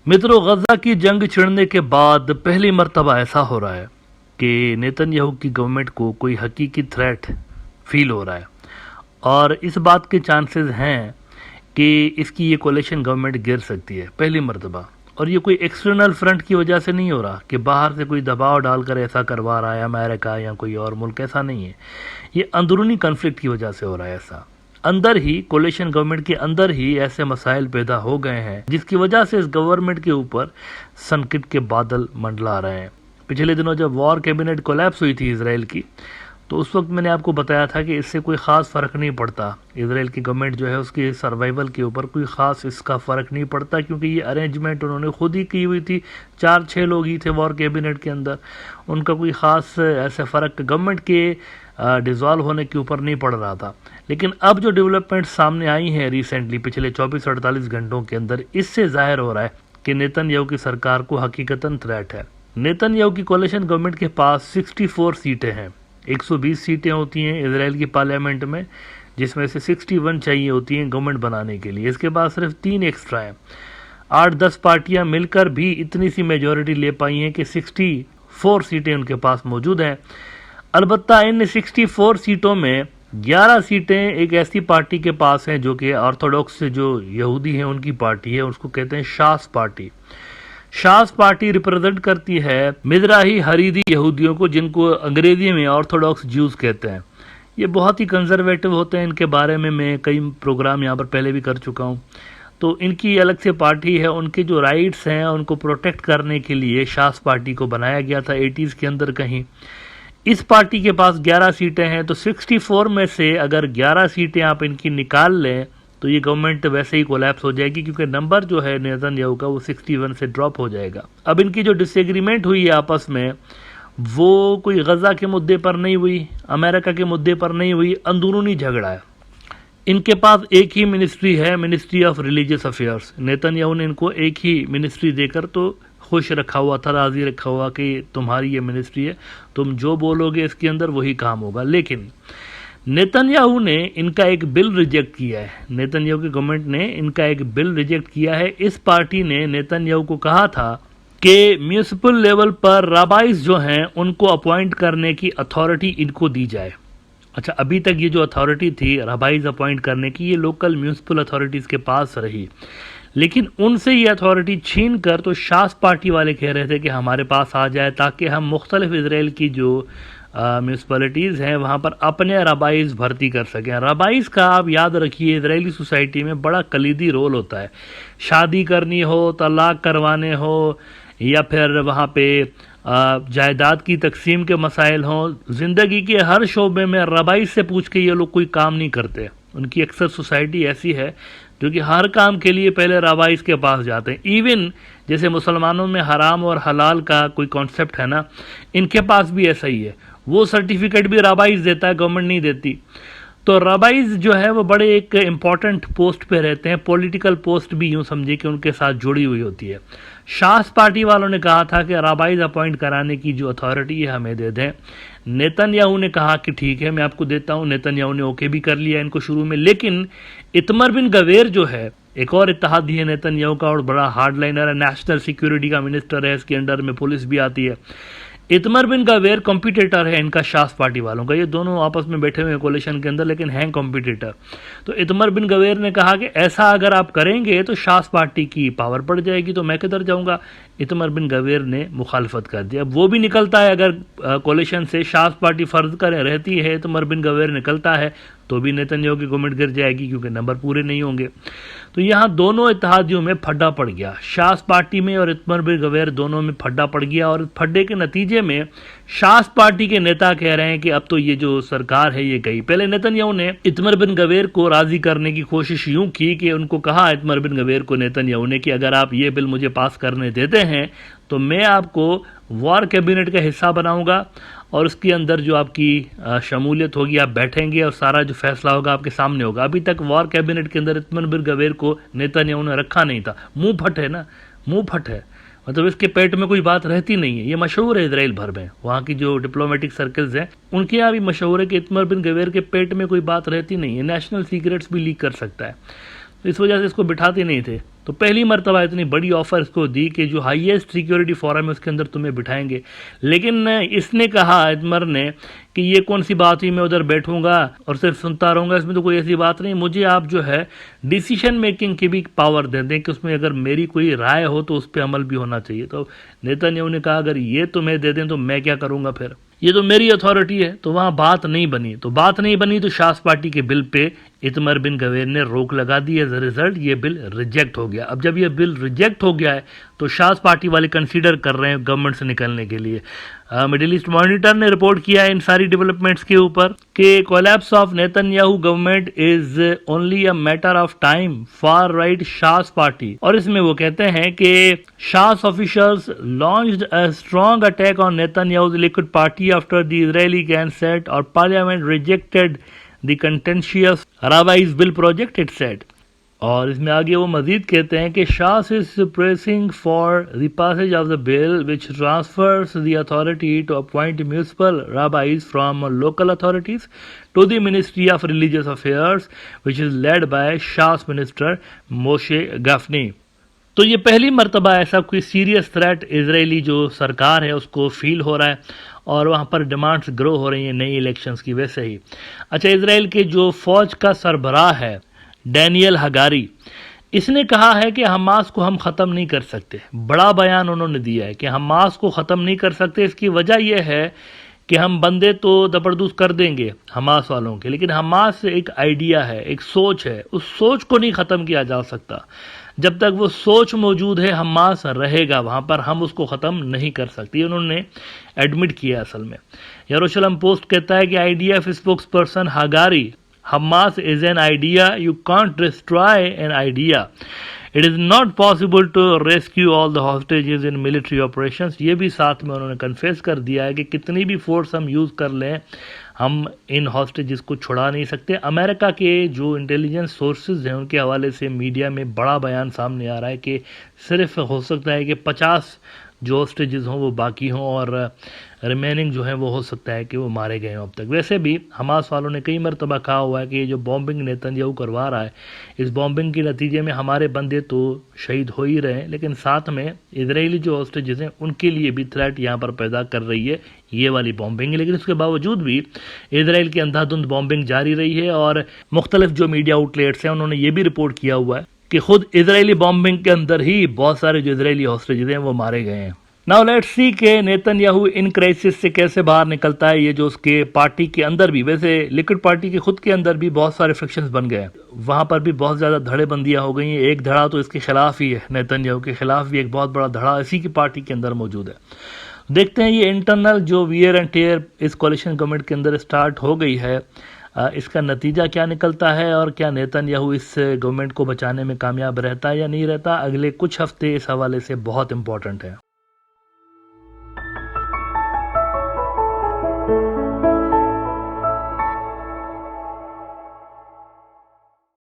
मित्रों, गजा की जंग छिड़ने के बाद पहली मर्तबा ऐसा हो रहा है कि नेतन्याहू की गवर्नमेंट को कोई हकीकी थ्रेट फील हो रहा है और इस बात के चांसेस हैं कि इसकी ये कोalition गवर्नमेंट गिर सकती है पहली मर्तबा। और ये कोई एक्सटर्नल फ्रंट की वजह से नहीं हो रहा कि बाहर से कोई दबाव डालकर ऐसा करवा रहा है अमेरिका या कोई और मुल्क, ऐसा नहीं है। ये अंदरूनी कन्फ्लिक्ट की वजह से हो रहा है ऐसा। अंदर ही कोलिशन गवर्नमेंट के अंदर ही ऐसे मसाइल पैदा हो गए हैं जिसकी वजह से इस गवर्नमेंट के ऊपर संकट के बादल मंडला रहे हैं। पिछले दिनों जब वॉर कैबिनेट कोलैप्स हुई थी इसराइल की, तो उस वक्त मैंने आपको बताया था कि इससे कोई ख़ास फ़र्क नहीं पड़ता। इसराइल की गवर्नमेंट जो है उसकी सर्वाइवल के ऊपर कोई ख़ास इसका फ़र्क नहीं पड़ता, क्योंकि ये अरेंजमेंट उन्होंने खुद ही की हुई थी। 4-6 लोग ही थे वॉर कैबिनेट के अंदर, उनका कोई ख़ास ऐसे फ़र्क गवर्नमेंट के डिज़ोल्व होने के ऊपर नहीं पड़ रहा था। लेकिन अब जो डेवलपमेंट सामने आई हैं रिसेंटली पिछले 24-48 घंटों के अंदर, इससे जाहिर हो रहा है कि नेतन्याहू की सरकार को हकीकतन थ्रेट है। नेतन्याहू की कोलिशन गवर्नमेंट के पास 64 सीटें हैं। 120 सीटें होती हैं इसराइल की पार्लियामेंट में, जिसमें से 61 चाहिए होती हैं गवर्नमेंट बनाने के लिए। इसके बाद सिर्फ 3 एक्स्ट्रा हैं। 8-10 पार्टियां मिलकर भी इतनी सी मेजॉरिटी ले पाई हैं कि 64 सीटें उनके पास मौजूद हैं। अलबत्ता इन 64 सीटों में 11 सीटें एक ऐसी पार्टी के पास हैं जो कि ऑर्थोडॉक्स जो यहूदी हैं उनकी पार्टी है, उसको कहते हैं शास पार्टी। शास पार्टी रिप्रेजेंट करती है मिजराही हरीदी यहूदियों को, जिनको अंग्रेजी में ऑर्थोडॉक्स ज्यूज कहते हैं। ये बहुत ही कंजर्वेटिव होते हैं, इनके बारे में मैं कई प्रोग्राम यहाँ पर पहले भी कर चुका हूँ। तो इनकी अलग से पार्टी है, उनके जो राइट्स हैं उनको प्रोटेक्ट करने के लिए शास पार्टी को बनाया गया था 80s के अंदर कहीं। इस पार्टी के पास 11 सीटें हैं, तो 64 में से अगर 11 सीटें आप इनकी निकाल लें तो ये गवर्नमेंट वैसे ही कोलैप्स हो जाएगी, क्योंकि नंबर जो है नेतन्याहू का वो 61 से ड्रॉप हो जाएगा। अब इनकी जो डिसएग्रीमेंट हुई है आपस में, वो कोई गजा के मुद्दे पर नहीं हुई, अमेरिका के मुद्दे पर नहीं हुई, अंदरूनी झगड़ा है। इनके पास एक ही मिनिस्ट्री है, ministry of religious affairs. Netanyahu ने इनको एक ही मिनिस्ट्री देकर तो खुश रखा हुआ था, राजी रखा हुआ कि तुम्हारी ये मिनिस्ट्री है, तुम जो बोलोगे इसके अंदर वही काम होगा। लेकिन नेतन्याहू ने इनका एक बिल रिजेक्ट किया है। नेतन्याहू की गवर्नमेंट ने इनका एक बिल रिजेक्ट किया है। इस पार्टी ने नेतन्याहू को कहा था कि म्यूनिसिपल लेवल पर राबाइज जो हैं उनको अपॉइंट करने की अथॉरिटी इनको दी जाए। अच्छा, अभी तक ये जो अथॉरिटी थी राबाइज अपॉइंट करने की, ये लोकल म्यूनिसिपल अथॉरिटीज़ के पास रही, लेकिन उनसे ये अथॉरिटी छीन कर तो शास पार्टी वाले कह रहे थे कि हमारे पास आ जाए, ताकि हम मुख्तलिफ इसराइल की जो म्यूनसिपैलिटीज़ हैं वहाँ पर अपने रबाइज़ भर्ती कर सकें। रबाइज़ का आप याद रखिए इजरायली सोसाइटी में बड़ा कलीदी रोल होता है। शादी करनी हो, तलाक करवाने हो, या फिर वहाँ पे जायदाद की तकसीम के मसाइल हों, ज़िंदगी के हर शोबे में रबाइज़ से पूछ के ये लोग कोई काम नहीं करते। उनकी अक्सर सोसाइटी ऐसी है जो कि हर काम के लिए पहले रबाइज़ के पास जाते हैं। इवन जैसे मुसलमानों में हराम और हलाल का कोई कॉन्सेप्ट है ना, इनके पास भी ऐसा ही है। वो सर्टिफिकेट भी रबाइज़ देता है, गवर्नमेंट नहीं देती। तो रबाइज़ जो है वो बड़े एक इम्पॉर्टेंट पोस्ट पे रहते हैं, पॉलिटिकल पोस्ट भी यूँ समझिए कि उनके साथ जुड़ी हुई होती है। शास पार्टी वालों ने कहा था कि रबाइज़ अपॉइंट कराने की जो अथॉरिटी है हमें दे दें। नेतन्याहू ने कहा कि ठीक है मैं आपको देता हूँ। नेतन्याहू ने ओके भी कर लिया इनको शुरू में। लेकिन इतमर बिन गवेर जो है, एक और इत्तेहादी है नेतन्याहू का और बड़ा हार्डलाइनर है, नेशनल सिक्योरिटी का मिनिस्टर है, इसके अंडर में पुलिस भी आती है। इतमर बिन गवेर कॉम्पिटिटर है इनका शास पार्टी वालों का। ये दोनों आपस में बैठे हुए हैं कोलिशन के अंदर, लेकिन हैं कॉम्पिटिटर। तो इतमर बिन गवेर ने कहा कि ऐसा अगर आप करेंगे तो शास पार्टी की पावर बढ़ जाएगी, तो मैं किधर जाऊंगा। इतमर बिन गवेर ने मुखालफत कर दिया। वो भी निकलता है, अगर कोलिशन से शास पार्टी फर्ज करें रहती है, इतमर बिन गवेर निकलता है तो भी नेतन्याहू की गवर्नमेंट गिर जाएगी, क्योंकि नंबर पूरे नहीं होंगे। तो यहाँ दोनों इत्तेहादियों में फड्डा पड़ गया, शास पार्टी में और इतमर बिन गवेर दोनों में फड्डा पड़ गया। और फड्डे के नतीजे में शास पार्टी के नेता कह रहे हैं कि अब तो ये जो सरकार है ये गई। पहले नेतन्याहू ने इतमर बिन गवेर को राजी करने की कोशिश यूं की कि उनको कहा, इतमर बिन गवेर को नेतन्याहू ने, कि अगर आप ये बिल मुझे पास करने देते हैं तो मैं आपको वॉर कैबिनेट का हिस्सा बनाऊंगा और उसके अंदर जो आपकी शमूलियत होगी, आप बैठेंगे और सारा जो फैसला होगा आपके सामने होगा। अभी तक वॉर कैबिनेट के अंदर इतमर बिन गवेर को नेतन्याहू ने रखा नहीं था। मुंह फट है ना, मुंह फट है, मतलब इसके पेट में कोई बात रहती नहीं है। ये मशहूर है इसराइल भर में, वहाँ की जो डिप्लोमेटिक सर्कल्स हैं उनके यहाँ भी मशहूर है कि इतमर बिन गवेर के पेट में कोई बात रहती नहीं है, नेशनल सीक्रेट्स भी लीक कर सकता है। तो इस वजह से इसको बिठाते नहीं थे। तो पहली मर्तबा इतनी बड़ी ऑफर इसको दी कि जो हाईएस्ट सिक्योरिटी फोरम है उसके अंदर तुम्हें बिठाएंगे। लेकिन इसने कहा, इतमर ने, कि ये कौन सी बात हुई, मैं उधर बैठूंगा और सिर्फ सुनता रहूंगा, इसमें तो कोई ऐसी बात नहीं, मुझे आप जो है डिसीजन मेकिंग की भी पावर दे दें कि उसमें अगर मेरी कोई राय हो तो उस पर अमल भी होना चाहिए। तो नेतन्याहू ने कहा अगर ये तुम्हें दे दें तो मैं क्या करूंगा, फिर ये तो मेरी अथॉरिटी है। तो वहां बात नहीं बनी। तो शास पार्टी के बिल पे इतमर बिन गवेर ने रोक लगा दी। एज अ रिजल्ट ये बिल रिजेक्ट हो गया। अब जब ये बिल रिजेक्ट हो गया है तो शास पार्टी वाले कंसीडर कर रहे हैं गवर्नमेंट से निकलने के लिए। मिडिल ईस्ट मॉनिटर ने रिपोर्ट किया है इन सारी डेवलपमेंट्स के ऊपर कि collapse of Netanyahu government is only a matter of time for right Shas party. और इसमें वो कहते हैं कि Shas officials launched a strong attack on नेतन्याहू's Likud party after the Israeli Knesset और parliament rejected the contentious rabbis bill project, it said. और इसमें आगे वो मजीद कहते हैं कि शास is pressing for the passage of the bill which transfers the authority to appoint municipal rabbis from local authorities to the ministry of religious affairs which is led by Shas minister Moshe Gafni. तो ये पहली मर्तबा ऐसा कोई serious threat Israeli जो सरकार है उसको फील हो रहा है और वहाँ पर डिमांड्स ग्रो हो रही हैं नई इलेक्शंस की वैसे ही। अच्छा, इजराइल के जो फौज का सरबराह है डैनियल हगारी, इसने कहा है कि हमास को हम ख़त्म नहीं कर सकते। बड़ा बयान उन्होंने दिया है कि हमास को ख़त्म नहीं कर सकते। इसकी वजह यह है कि हम बंदे तो जबरदस्त कर देंगे हमास वालों के, लेकिन हमास एक आइडिया है, एक सोच है, उस सोच को नहीं ख़त्म किया जा सकता। जब तक वो सोच मौजूद है हमास रहेगा वहाँ पर, हम उसको ख़त्म नहीं कर सकते। उन्होंने एडमिट किया असल में। यरूशलेम पोस्ट कहता है कि IDF spokes person Hagari, Hamas is an idea, you can't destroy an idea. It is not possible to rescue all the hostages in military operations. ये भी साथ में उन्होंने कन्फेस कर दिया है कि कितनी भी फोर्स हम यूज़ कर लें हम इन हॉस्टेजेस को छुड़ा नहीं सकते। अमेरिका के जो इंटेलिजेंस सोर्सेज हैं उनके हवाले से मीडिया में बड़ा बयान सामने आ रहा है कि सिर्फ हो सकता है कि 50 जो हॉस्टेजेस हों वो बाकी हों और रिमेनिंग जो है वो हो सकता है कि वो मारे गए हों अब तक। वैसे भी हमास वालों ने कई मरतबा कहा हुआ है कि ये जो बॉम्बिंग नेतन्याहू करवा रहा है, इस बॉम्बिंग के नतीजे में हमारे बंदे तो शहीद हो ही रहे हैं, लेकिन साथ में इजरायली जो हॉस्टेजेस हैं उनके लिए भी थ्रेट यहाँ पर पैदा कर रही है ये वाली बॉम्बिंग। लेकिन उसके बावजूद भी इजराइल की अंधाधुंध बॉम्बिंग जारी रही है और मुख्तलिफ जो मीडिया आउटलेट्स हैं उन्होंने ये भी रिपोर्ट किया हुआ है कि खुद इजरायली बॉम्बिंग के अंदर ही बहुत सारे जो इजरायली हॉस्टेजेस हैं वो मारे गए हैं। नाउ लेट्स सी के नेतन्याहू इन क्राइसिस से कैसे बाहर निकलता है। ये जो उसके पार्टी के अंदर भी, वैसे लिक्विड पार्टी के खुद के अंदर भी बहुत सारे फ्रिक्शंस बन गए हैं, वहां पर भी बहुत ज्यादा धड़ेबंदियां हो गई हैं। एक धड़ा तो इसके खिलाफ ही है, नेतन्याहू के खिलाफ भी एक बहुत बड़ा धड़ा इसी की पार्टी के अंदर मौजूद है। देखते हैं ये इंटरनल जो वियर एंड टेयर इस कोalition गवर्नमेंट के अंदर स्टार्ट हो गई है, इसका नतीजा क्या निकलता है और क्या नेतन्याहू इस गवर्नमेंट को बचाने में कामयाब रहता है या नहीं रहता। अगले कुछ हफ्ते इस हवाले से बहुत इंपॉर्टेंट है।